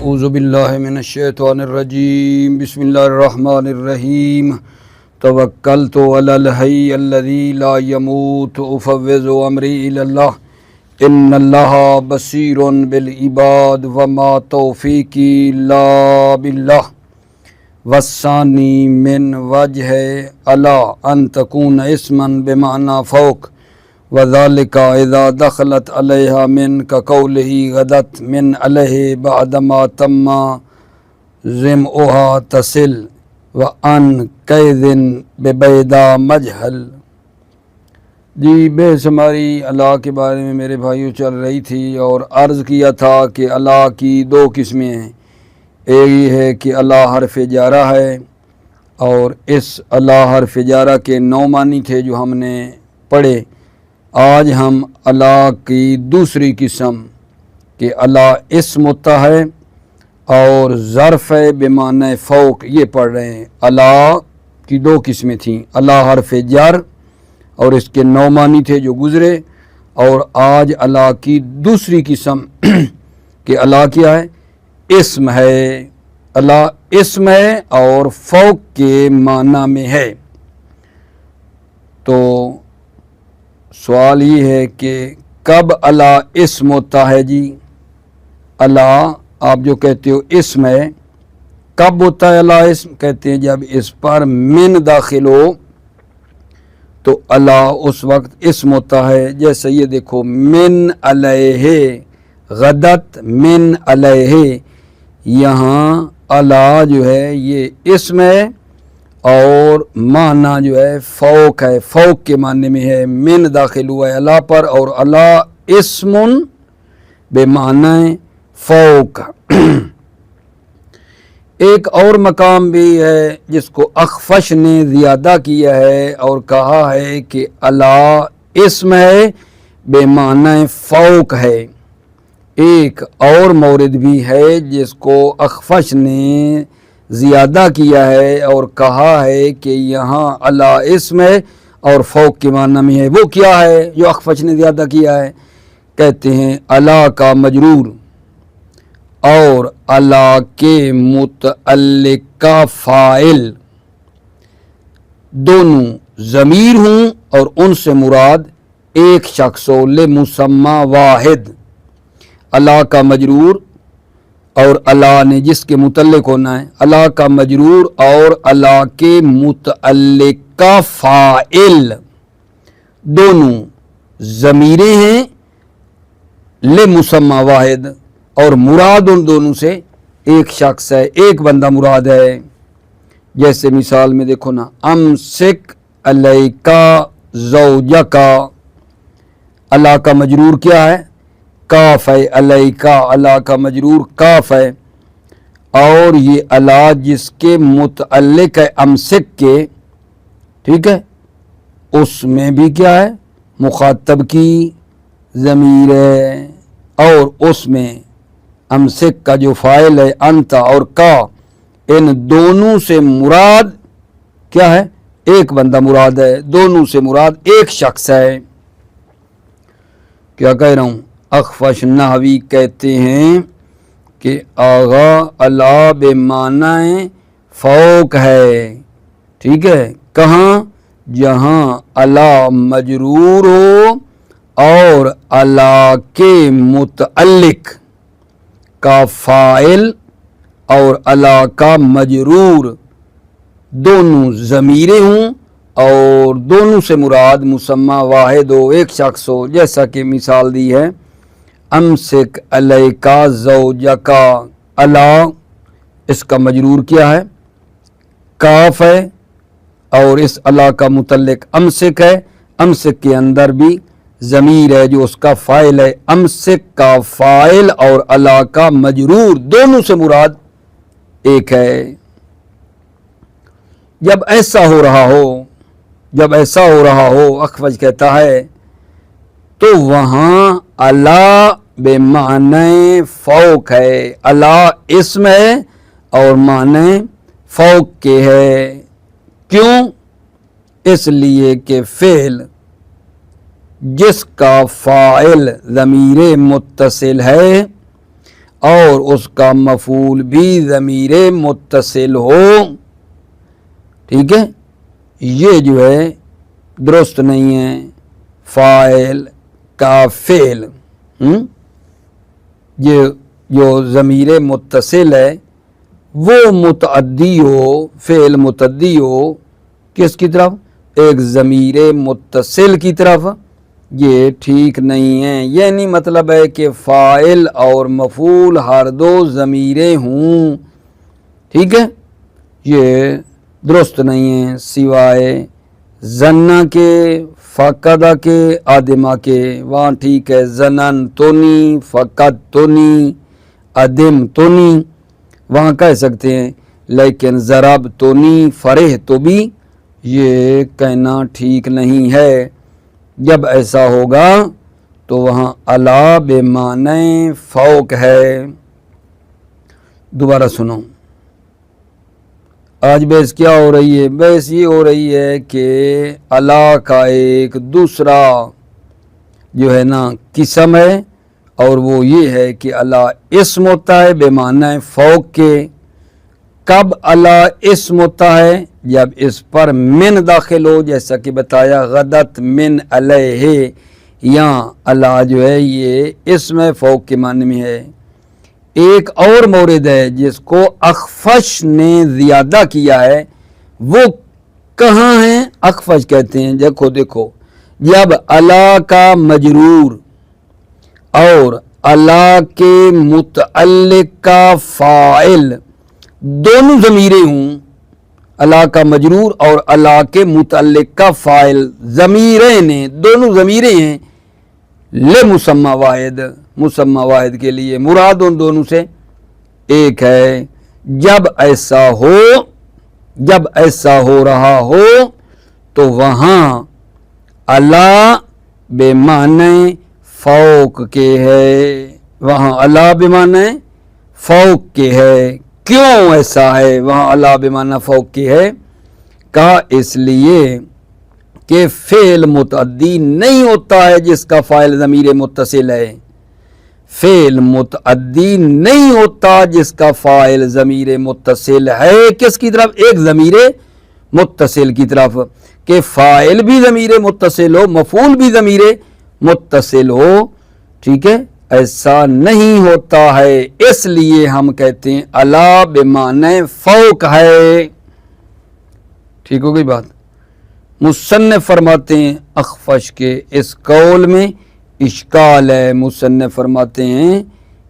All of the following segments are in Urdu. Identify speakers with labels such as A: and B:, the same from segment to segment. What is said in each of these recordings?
A: اعوذ باللہ من الشیطان الرجیم بسم اللہ الرحمن الرحیم توکلت علی الحی الذی لا یموت افوض امری الی اللہ ان اللہ بصیر بالعباد وما توفیقی الا باللہ والثانی من وجہ الا ان تکون اسما بمعنی فوق وذالک اذا دخلت علیہ من کقولہ غدت من علیہ بعدما تم ضمعها تصل وان قید ببیدا مجہل۔ جی بحث ہماری اللہ کے بارے میں میرے بھائیوں چل رہی تھی اور عرض کیا تھا کہ اللہ کی دو قسمیں ہیں، ایک یہ ہے کہ اللہ حرف جارہ ہے اور اس اللہ حرف جارہ کے 9 معنی تھے جو ہم نے پڑھے۔ آج ہم اللہ کی دوسری قسم کہ اللہ اسم ہوتا ہے اور ظرف ہے بمعنی فوق یہ پڑھ رہے ہیں۔ اللہ کی 2 قسمیں تھیں، اللہ حرف جر اور اس کے 9 معنی تھے جو گزرے، اور آج اللہ کی دوسری قسم کہ اللہ کیا ہے، اسم ہے۔ اللہ اسم ہے اور فوق کے معنی میں ہے۔ تو سوال یہ ہے کہ کب اللہ اسم ہوتا ہے؟ جی اللہ آپ جو کہتے ہو اسم ہے، کب ہوتا ہے اللہ اسم؟ کہتے ہیں جب اس پر من داخل ہو تو اللہ اس وقت اسم ہوتا ہے۔ جیسے یہ دیکھو، من علیہ غدت من علیہ، یہاں اللہ جو ہے یہ اسم ہے اور معنی جو ہے فوق ہے، فوق کے معنی میں ہے، من داخل ہوا ہے اللہ پر، اور اللہ اسم بمعنی فوق۔ ایک اور مقام بھی ہے جس کو اخفش نے زیادہ کیا ہے اور کہا ہے کہ اللہ اسم ہے بمعنی فوق ہے۔ ایک اور مورد بھی ہے جس کو اخفش نے زیادہ کیا ہے اور کہا ہے کہ یہاں اللہ اسم ہے اور فوق کے معنی میں ہے۔ وہ کیا ہے جو اخفش نے زیادہ کیا ہے؟ کہتے ہیں اللہ کا مجرور اور اللہ کے متعلق کا فاعل دونوں ضمیر ہوں اور ان سے مراد ایک شخص ہو، لمسمى واحد۔ اللہ کا مجرور اور اللہ نے جس کے متعلق ہونا ہے، اللہ کا مجرور اور اللہ کے متعلق کا فاعل دونوں ضمیریں ہیں، لمسمى واحد، اور مراد ان دونوں سے ایک شخص ہے، ایک بندہ مراد ہے۔ جیسے مثال میں دیکھو نا، امسک علیکا زوجکا، اللہ کا مجرور کیا ہے؟ کاف ہے، علیکا اللہ کا مجرور کاف ہے، اور یہ اللہ جس کے متعلق ہے امسک کے، ٹھیک ہے، اس میں بھی کیا ہے؟ مخاطب کی ضمیر ہے، اور اس میں امسک کا جو فاعل ہے انت اور کا، ان دونوں سے مراد کیا ہے؟ ایک بندہ مراد ہے، دونوں سے مراد ایک شخص ہے۔ کیا کہہ رہا ہوں؟ اخفش نحوی کہتے ہیں کہ آغا اللہ بمعنی فوق ہے، ٹھیک ہے، کہاں؟ جہاں اللہ مجرور ہو اور اللہ کے متعلق کا فاعل اور اللہ کا مجرور دونوں ضمیریں ہوں اور دونوں سے مراد مسمى واحد ہو، ایک شخص ہو۔ جیسا کہ مثال دی ہے، امسک علیکا زوجکا، اللہ اس کا مجرور کیا ہے؟ کاف ہے، اور اس اللہ کا متعلق امسک ہے، امسک کے اندر بھی ضمیر ہے جو اس کا فاعل ہے، امسک کا فاعل اور اللہ کا مجرور دونوں سے مراد ایک ہے۔ جب ایسا ہو رہا ہو اخفش کہتا ہے تو وہاں اللہ بمعنی فوق ہے، اللہ اسم ہے اور معنی فوق کے ہے۔ کیوں؟ اس لیے کہ فعل جس کا فاعل ضمیر متصل ہے اور اس کا مفعول بھی ضمیر متصل ہو، ٹھیک ہے، یہ جو ہے درست نہیں ہے۔ فاعل کا فعل، یہ جو ضمیر متصل ہے وہ متعدی ہو، فعل متعدی ہو کس کی طرف؟ ایک ضمیر متصل کی طرف، یہ ٹھیک نہیں ہے۔ یعنی مطلب ہے کہ فاعل اور مفعول ہر دو ضمیریں ہوں، ٹھیک ہے، یہ درست نہیں ہے، سوائے زنا کے، فقدہ کے، آدمہ کے، وہاں ٹھیک ہے، زنن تو نہیں، فقد تو نہیں، عدم تو نہیں، وہاں کہہ سکتے ہیں، لیکن ضرب تو نہیں، فرح تو بھی یہ کہنا ٹھیک نہیں ہے۔ جب ایسا ہوگا تو وہاں علی بمعنی فوق ہے۔ دوبارہ سنو، آج بحث کیا ہو رہی ہے؟ بحث یہ ہو رہی ہے کہ علی کا ایک دوسرا جو ہے نا قسم ہے، اور وہ یہ ہے کہ علی اسم ہوتا ہے بمعنی فوق کے۔ کب علی اسم ہوتا ہے؟ جب اس پر من داخل ہو، جیسا کہ بتایا غدت من علیہ، یہاں علی جو ہے یہ اسم فوق کے معنی میں ہے۔ ایک اور مورد ہے جس کو اخفش نے زیادہ کیا ہے، وہ کہاں ہے؟ اخفش کہتے ہیں، دیکھو جب علی کا مجرور اور علی کے متعلق کا فاعل دونوں ضمیریں ہوں، علی کا مجرور اور علی کے متعلق کا فاعل ضمیرین ہیں، دونوں ضمیریں ہیں، لمسمى واحد، مسمى واحد کے لیے مراد ان دونوں سے ایک ہے۔ جب ایسا ہو رہا ہو تو وہاں علی بمعنی فوق کے ہے، وہاں علی بمعنی فوق کے ہے۔ کیوں ایسا ہے وہاں علی بمعنی فوق کے ہے؟ کہا اس لیے کہ فعل متعدی نہیں ہوتا ہے جس کا فاعل ضمیر متصل ہے، فعل متعدی نہیں ہوتا جس کا فاعل ضمیر متصل ہے۔ کس کی طرف؟ ایک ضمیر متصل کی طرف، کہ فاعل بھی ضمیر متصل ہو، مفعول بھی ضمیر متصل ہو، ٹھیک ہے، ایسا نہیں ہوتا ہے، اس لیے ہم کہتے ہیں علی بمعنی فوق ہے۔ ٹھیک ہو گئی بات؟ مصنف فرماتے ہیں اخفش کے اس قول میں اشکال ہے، مصنف فرماتے ہیں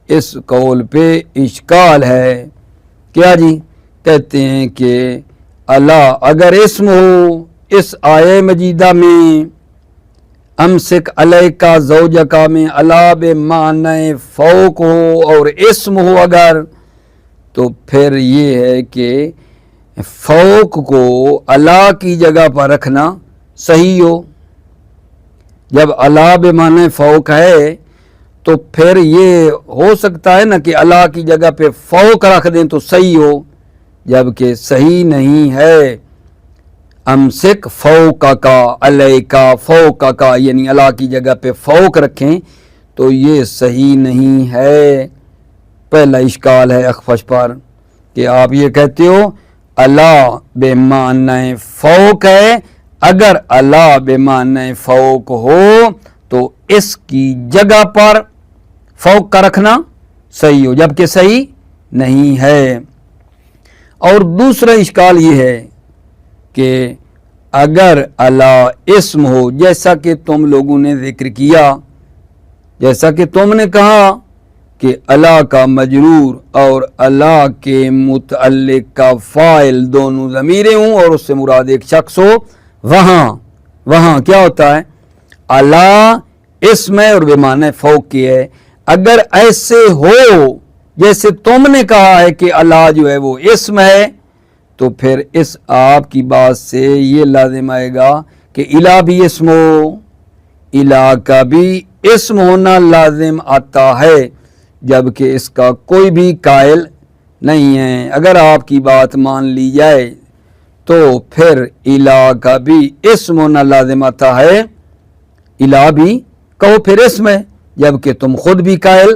A: اس قول پہ اشکال ہے۔ کیا جی؟ کہتے ہیں کہ علی اگر اسم ہو، اس آیہ مجیدہ میں امسک علیکا زوجکا میں علی بمعنی فوق ہو اور اسم ہو اگر، تو پھر یہ ہے کہ فوق کو علی کی جگہ پر رکھنا صحیح ہو۔ جب علی بمعنی فوق ہے تو پھر یہ ہو سکتا ہے نا کہ علی کی جگہ پہ فوق رکھ دیں تو صحیح ہو، جبکہ صحیح نہیں ہے۔ امسک فوق کا علیکا فوق کا، یعنی علی کی جگہ پہ فوق رکھیں تو یہ صحیح نہیں ہے۔ پہلا اشکال ہے اخفش پر کہ آپ یہ کہتے ہو علی بمعنی فوق ہے، اگر علی بمعنی فوق ہو تو اس کی جگہ پر فوق کا رکھنا صحیح ہو، جبکہ صحیح نہیں ہے۔ اور دوسرا اشکال یہ ہے کہ اگر علی اسم ہو، جیسا کہ تم لوگوں نے ذکر کیا، جیسا کہ تم نے کہا کہ علی کا مجرور اور علی کے متعلق کا فاعل دونوں ضمیریں ہوں اور اس سے مراد ایک شخص ہو، وہاں کیا ہوتا ہے؟ علی اسم ہے اور بمعنی فوق کی ہے۔ اگر ایسے ہو جیسے تم نے کہا ہے کہ علی جو ہے وہ اسم ہے، تو پھر اس آپ کی بات سے یہ لازم آئے گا کہ الہ بھی اسم ہو، الہ کا بھی اسم ہونا لازم آتا ہے، جبکہ اس کا کوئی بھی قائل نہیں ہے۔ اگر آپ کی بات مان لی جائے تو پھر الہ کا بھی اسم ہونا لازم آتا ہے، الہ بھی کہو پھر اسم ہے، جبکہ تم خود بھی قائل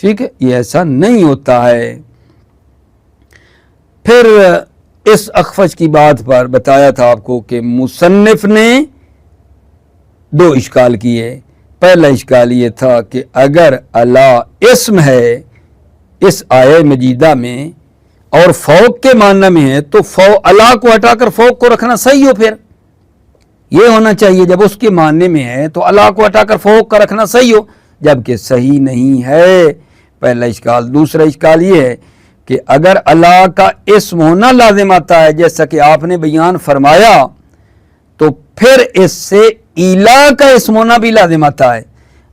A: ٹھیک ہے، یہ ایسا نہیں ہوتا ہے۔ پھر اس اخفش کی بات پر بتایا تھا آپ کو کہ مصنف نے 2 اشکال کیے۔ پہلا اشکال یہ تھا کہ اگر اللہ اسم ہے اس آیہ مجیدہ میں اور فوق کے معنی میں ہے تو اللہ کو ہٹا کر فوق کو رکھنا صحیح ہو، پھر یہ ہونا چاہیے جب اس کے معنی میں ہے تو اللہ کو ہٹا کر فوق کا رکھنا صحیح ہو، جبکہ صحیح نہیں ہے۔ پہلا اشکال۔ دوسرا اشکال یہ ہے کہ اگر اللہ کا اسم ہونا لازم آتا ہے جیسا کہ آپ نے بیان فرمایا تو پھر اس سے الہ کا اسم ہونا بھی لازم آتا ہے۔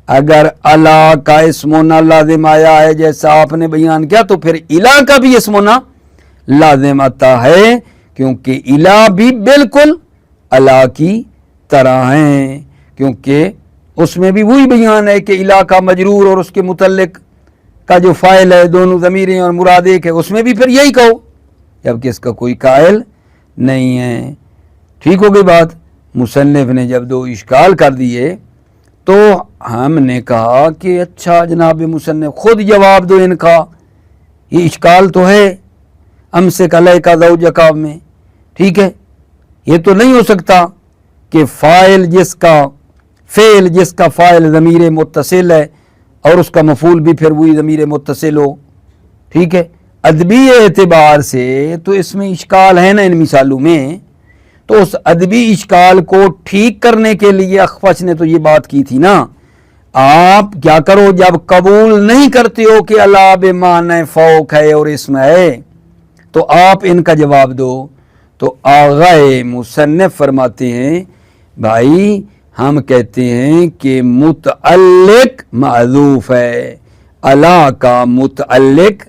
A: اگر اللہ کا اسم ہونا لازم آیا ہے جیسا آپ نے بیان کیا تو پھر الہ کا بھی اسم ہونا لازم آتا ہے، کیونکہ الہ بھی بالکل اللہ کی طرح ہیں، کیونکہ اس میں بھی وہی بیان ہے کہ الہ کا مجرور اور اس کے متعلق کا جو فاعل ہے دونوں ضمیریں اور مراد ایک ہے، اس میں بھی پھر یہی کہو، جبکہ اس کا کوئی قائل نہیں ہے۔ ٹھیک ہو گئی بات۔ مصنف نے جب 2 اشکال کر دیے تو ہم نے کہا کہ اچھا جناب مصنف خود جواب دو ان کا، یہ اشکال تو ہے امسک علیک زوجک میں، ٹھیک ہے، یہ تو نہیں ہو سکتا کہ فاعل جس کا فاعل ضمیر متصل ہے اور اس کا مفعول بھی پھر وہی ضمیر متصل ہو، ٹھیک ہے۔ ادبی اعتبار سے تو اس میں اشکال ہے نا ان مثالوں میں، تو اس ادبی اشکال کو ٹھیک کرنے کے لیے اخفش نے تو یہ بات کی تھی نا، آپ کیا کرو جب قبول نہیں کرتے ہو کہ اللہ بمعنی فوق ہے اور اسم ہے تو آپ ان کا جواب دو۔ تو آغا مصنف فرماتے ہیں بھائی ہم کہتے ہیں کہ متعلق معذوف ہے، اللہ کا متعلق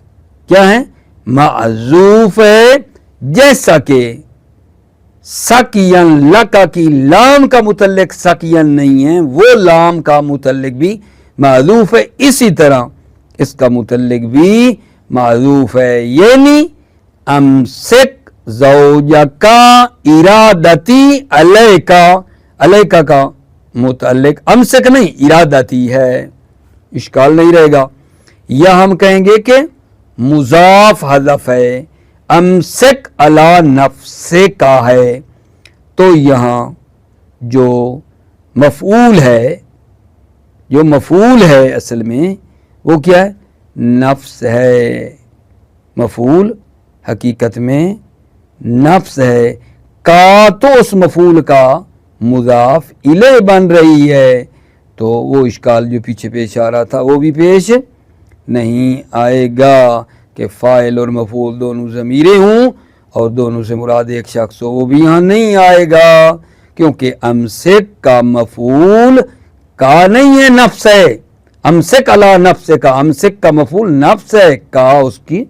A: کیا ہے؟ معذوف ہے، جیسا کہ سکین لکا کی لام کا متعلق سکین نہیں ہے، وہ لام کا متعلق بھی معذوف ہے، اسی طرح اس کا متعلق بھی معذوف ہے، یعنی امسک زوجکا ارادتی علیکا کا متعلق امسک نہیں ارادتی ہے، اشکال نہیں رہے گا۔ یا ہم کہیں گے کہ مضاف حذف ہے، امسک علی نفسے کا ہے، تو یہاں جو مفعول ہے اصل میں وہ کیا ہے؟ نفس ہے، مفعول حقیقت میں نفس ہے، کا تو اس مفعول کا مضاف الیہ بن رہی ہے، تو وہ اشکال جو پیچھے پیش آ رہا تھا وہ بھی پیش نہیں آئے گا کہ فاعل اور مفعول دونوں ضمیریں ہوں اور دونوں سے مراد ایک شخص ہو، وہ بھی یہاں نہیں آئے گا، کیونکہ امسک کا مفعول کا نہیں ہے، نفس ہے، امسک علی نفس کا، امسک کا مفعول نفس ہے، کا اس کی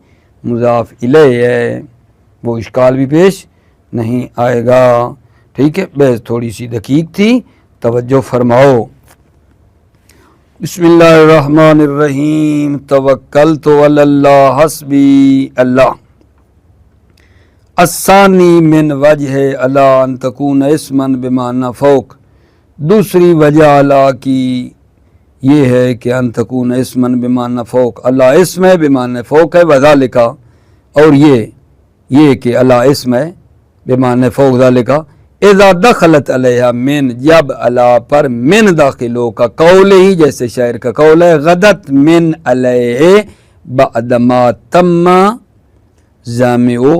A: مضاف الیہ ہے، وہ اشکال بھی پیش نہیں آئے گا۔ ٹھیک ہے، بس تھوڑی سی دقیق تھی، توجہ فرماؤ۔ بسم اللہ الرحمن الرحیم، توکلت علی اللہ حسبی اللہ۔ الثانی من وجہ الا ان تکون اسما بمعنی فوق، دوسری وجہ اللہ کی یہ ہے کہ ان تکون اسما بمعنی فوق، اللہ اسم ہے بمعنی فوق ہے، وذالک اور یہ کہ اللہ اسم ہے بمعنی فوق، ذالک اذا دخلت علیہ من، جب اللہ پر من داخل ہو، کا قول ہی جیسے شاعر کا قول ہے، غدت من علیہ بعد ما تم جامع،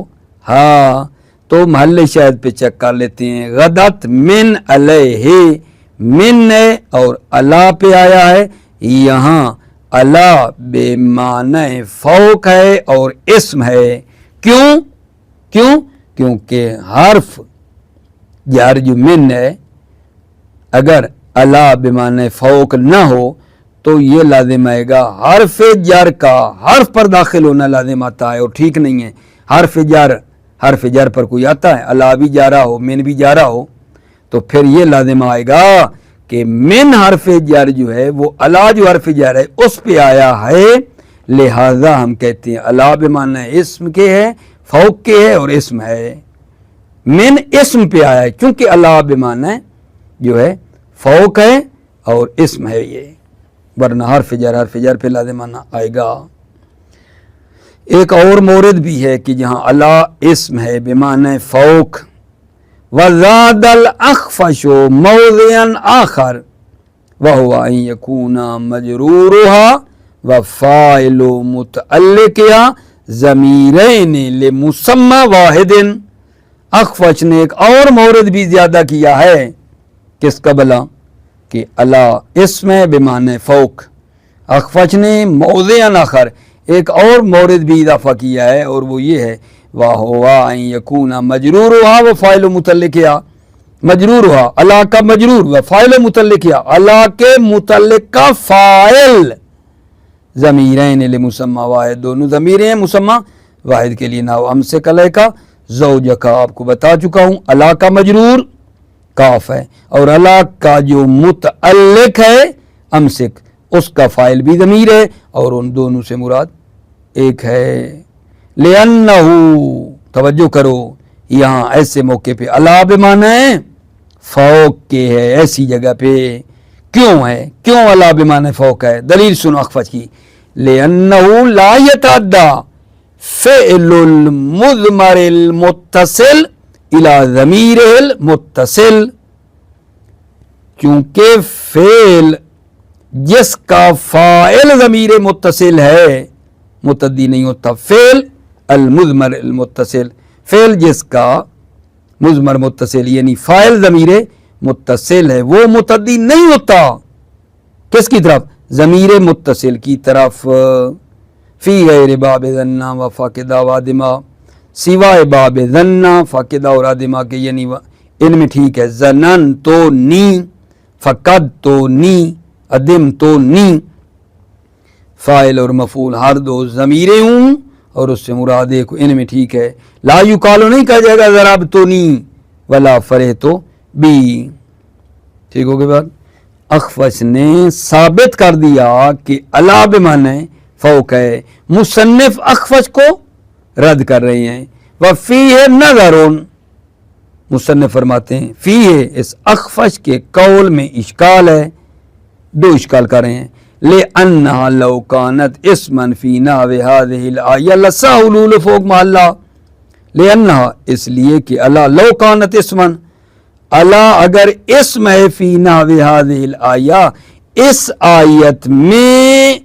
A: ہاں تو محل شاہد پہ چیک کر لیتے ہیں، غدت من علیہ، من ہے اور اللہ پہ آیا ہے، یہاں اللہ بے معنی فوق ہے اور اسم ہے، کیونکہ حرف جر جو من ہے اگر اللہ بے معنی فوق نہ ہو تو یہ لازم آئے گا، حرف جر کا حرف پر داخل ہونا لازم آتا ہے اور ٹھیک نہیں ہے، حرف جر پر کوئی آتا ہے، اللہ بھی جارا ہو من بھی جارا ہو تو پھر یہ لازم آئے گا کہ من حرف جر جو ہے وہ اللہ جو حرف جر ہے اس پہ آیا ہے، لہذا ہم کہتے ہیں اللہ بمعنی اسم کے ہے، فوق کے ہے اور اسم ہے، من اسم پہ آیا ہے کیونکہ اللہ بمعنی جو ہے فوق ہے اور اسم ہے، ورنہ حرف جر پہ لازمانہ آئے گا۔ ایک اور مورد بھی ہے کہ جہاں الا اسم ہے بمعنی فوق، وزاد الاخفش موضعا آخر وهو ان يكون مجرورها وفاعل متعلقها ضمیرین لمسمى واحد۔ اخفش نے ایک اور مورد بھی زیادہ کیا ہے، کس کا بلا؟ کہ الا اسم ہے بمعنی فوق، اخفش نے موضعا آخر ایک اور مورد بھی اضافہ کیا ہے، اور وہ یہ ہے وَهُوَ أَن يَكُونَ مَجْرُورُهَا وَفَاعِلُ مُتَعلِّقِهَا، مجرورها الا کا مجرور و فاعل متعلقها الا کے متعلق کا فاعل ضمیرین لمسمى واحد، دونوں ضمیر ہیں مسمى واحد کے لیے۔ ناؤ امسک علیکا زوجک، آپ کو بتا چکا ہوں الا کا مجرور کاف ہے، اور الا کا جو متعلق ہے امسک اس کا فاعل بھی ضمیر ہے، اور ان دونوں سے مراد ایک ہے۔ لأنہ، توجہ کرو، یہاں ایسے موقع پہ الا بمعنی فوق کے ہے، ایسی جگہ پہ کیوں ہے؟ کیوں الا بمعنی فوق ہے؟ دلیل سنو اخفش کی، لأنہ لا يتعدى فعل المضمر المتصل الى ضمیر المتصل، کیونکہ فعل جس کا فاعل ضمیر متصل ہے متعدی نہیں ہوتا، فعل المضمر المتصل، فعل جس کا مضمر متصل یعنی فاعل ضمیر متصل ہے وہ متعدی نہیں ہوتا، کس کی طرف؟ ضمیر متصل کی طرف۔ فی غیر باب ظنہ و فاقدہ و عدمہ، سوائے باب ظنہ فاقدہ اور عدمہ کے، یعنی ان میں ٹھیک ہے ظنن تو نی، فقد تو نی، عدم تو نی، فاعل اور مفعول ہر دو ضمیریں ہوں اور اس سے مراد ایک، ان میں ٹھیک ہے۔ لا یقالو نہیں کہا جائے گا ضرب تو نی ولا فرح تو بی، ٹھیک ہو گئی بات۔ اخفش نے ثابت کر دیا کہ الا بمعنی فوق ہے، مصنف اخفش کو رد کر رہے ہیں۔ وفیہ نظر، مصنف فرماتے ہیں فیہ اس اخفش کے قول میں اشکال ہے، دو اشکال کر رہے ہیں۔ لأنها لو كانت اسما في نحو هذه الآية لصح حلول فوق محلہ، لأنها اس لیے کہ الا لو كانت اسما، الا اگر اسم ہے فی نحو هذه الآية اس آیت میں،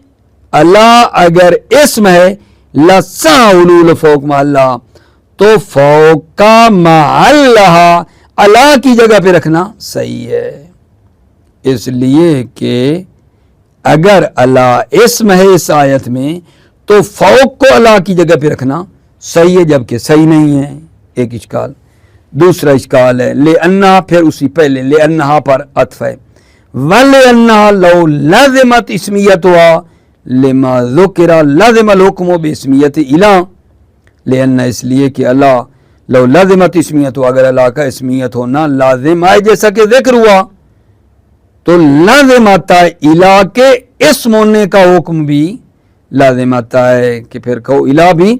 A: الا اگر اسم ہے لصح حلول فوق محلہ تو فوق کا محلہ الا کی جگہ پہ رکھنا صحیح ہے، اس لیے کہ اگر الا اسم ہے اس آیت میں تو فوق کو الا کی جگہ پہ رکھنا صحیح ہے، جبکہ صحیح نہیں ہے، ایک اشکال۔ دوسرا اشکال ہے لأنہا، پھر اسی پہلے لأنہا پر عطف ہے، وَلِأَنَّهَا لَوْ لَزِمَتْ اسْمِيَّتُهَا لِمَا ذُكِرَ لَزِمَ الْحُكْمُ بِاسْمِيَّةِ إِلَىٰ، لأن اس لیے کہ الا لو لازمت اسمیت ہو، اگر الا کا اسمیت ہونا لازم آئے جیسا کہ ذکر ہوا تو لازم آتا ہے الا کے اسم ہونے کا حکم بھی لازم آتا ہے، کہ پھر کہو الا بھی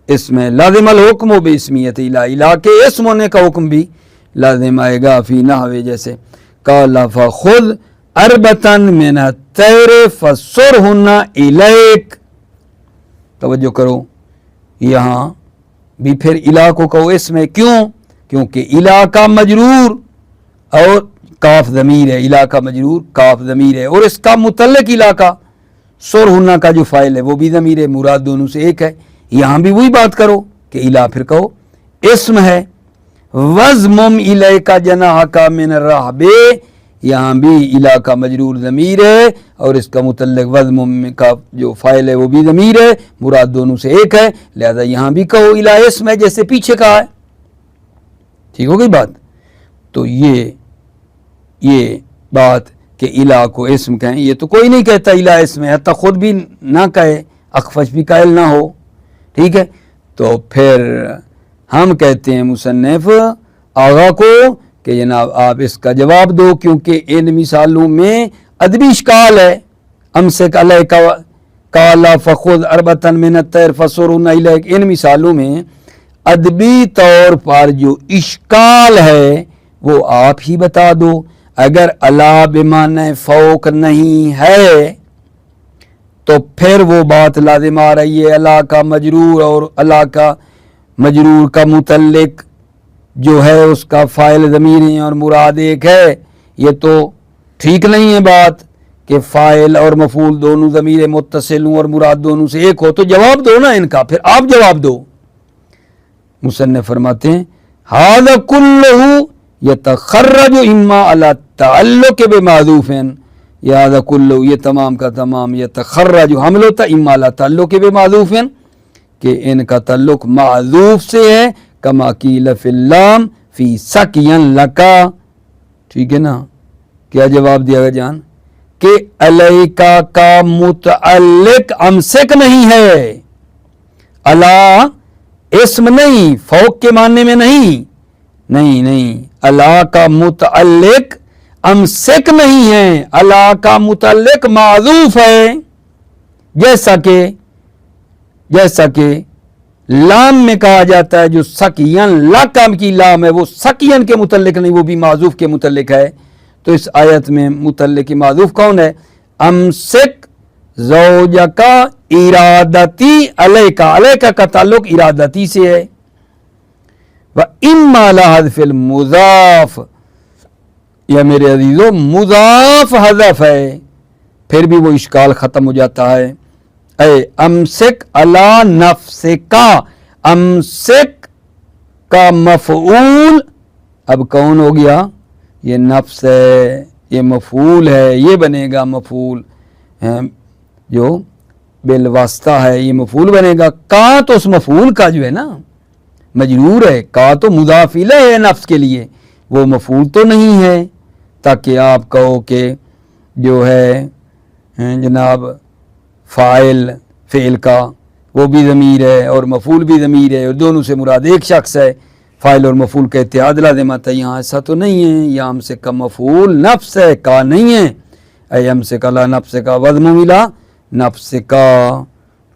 A: اسم ہے، لازم الحکم باسمیت الا، الا کے اسم ہونے کا حکم بھی لازم آئے گا۔ فی نحو جیسے قال فخذ اربتا من الطیر فصرہن الیک، توجہ کرو یہاں بھی پھر الا کو کہو اسم ہے، کیوں؟ کیونکہ الا کا مجرور اور کاف ضمیر ہے، الا کا مجرور کاف ضمیر ہے، اور اس کا متعلق الا کا سرہنا کا جو فاعل ہے وہ بھی ضمیر ہے، مراد دونوں سے ایک ہے۔ یہاں بھی وہی بات کرو کہ الا پھر کہو اسم ہے۔ وَزْمُمْ إِلَيْكَ جَنَاحَكَ مِنَ الرَّحْبِ، یہاں بھی الا کا مجرور ضمیر ہے اور اس کا متعلق وَزْمُمْ کا جو فاعل ہے وہ بھی ضمیر ہے، مراد دونوں سے ایک ہے، لہذا یہاں بھی کہو الا اسم ہے جیسے پیچھے کہا ہے، ٹھیک ہو گئی بات۔ تو یہ بات کہ الا کو اسم کہیں، یہ تو کوئی نہیں کہتا الا اسم ہے، حتیٰ خود بھی نہ کہے، اخفش بھی قائل نہ ہو، ٹھیک ہے۔ تو پھر ہم کہتے ہیں مصنف آغا کو کہ جناب آپ اس کا جواب دو، کیونکہ ان مثالوں میں ادبی اشکال ہے۔ امسک علیک قال فخذ اربتا من الطیر فصرہن الیک، ان مثالوں میں ادبی طور پر جو اشکال ہے وہ آپ ہی بتا دو۔ اگر الا بمعنی فوق نہیں ہے تو پھر وہ بات لازم آ رہی ہے اللہ کا مجرور اور اللہ کا مجرور کا متعلق جو ہے اس کا فاعل ضمیر ہے اور مراد ایک ہے. یہ تو ٹھیک نہیں ہے بات کہ فاعل اور مفعول دونوں ضمیر متصل ہوں اور مراد دونوں سے ایک ہو. تو جواب دو نا ان کا, پھر آپ جواب دو. مصنف فرماتے ہیں ھذا کلہ یتخرج اما علی التعلق بمحذوف, یہ ھذا کلہ یہ تمام کا تمام یتخرج حمل ہوتا اما علی التعلق بمحذوف کہ ان کا تعلق محذوف سے ہے, کما قیل فی اللام فی سقیا لکا. ٹھیک ہے نا. کیا جواب دیا گیا جان کہ علیکا کا متعلق امسک نہیں ہے, اللہ اسم نہیں, فوق کے معنی میں نہیں, نہیں اللہ کا متعلق امسک نہیں ہے, اللہ کا متعلق معذوف ہے. جیسا کہ لام میں کہا جاتا ہے جو سقین لکم کی لام ہے وہ سقین کے متعلق نہیں, وہ بھی معذوف کے متعلق ہے. تو اس آیت میں متعلق معذوف کون ہے؟ امسک زوجکا ارادتی علیکا, علیکا کا تعلق ارادتی سے ہے. وَإِمَّا لَحَذْفِ الْمُضَافِ, یا میرے عزیزو مضاف حذف ہے, پھر بھی وہ اشکال ختم ہو جاتا ہے. اے امسک علی نفسکا, امسک کا مفعول اب کون ہو گیا؟ یہ نفس ہے, یہ مفعول ہے, یہ بنے گا مفعول جو بالواسطہ ہے, یہ مفعول بنے گا. کا تو اس مفعول کا جو ہے نا مجرور ہے, کا تو مضاف الیہ ہے نفس کے لیے, وہ مفعول تو نہیں ہے, تاکہ آپ کہو کہ جو ہے جناب فاعل فعل کا وہ بھی ضمیر ہے اور مفعول بھی ضمیر ہے اور دونوں سے مراد ایک شخص ہے. فاعل اور مفعول کا اتحاد لازم آتا ہے, یہاں ایسا تو نہیں ہے. یہ ہم سے کا مفعول نفس ہے, کا نہیں ہے. اے ہم سے کلا نفس کا وزم ملا نفس کا.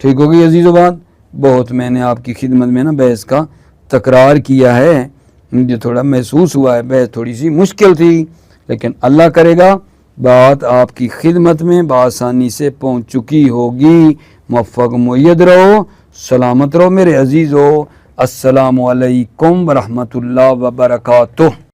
A: ٹھیک ہوگی عزیز و بات. بہت میں نے آپ کی خدمت میں نا بحث کا تکرار کیا ہے, مجھے تھوڑا محسوس ہوا ہے بحث تھوڑی سی مشکل تھی, لیکن اللہ کرے گا بات آپ کی خدمت میں بآسانی سے پہنچ چکی ہوگی. موفق مؤید رہو, سلامت رہو میرے عزیزو. السلام علیکم ورحمۃ اللہ وبرکاتہ.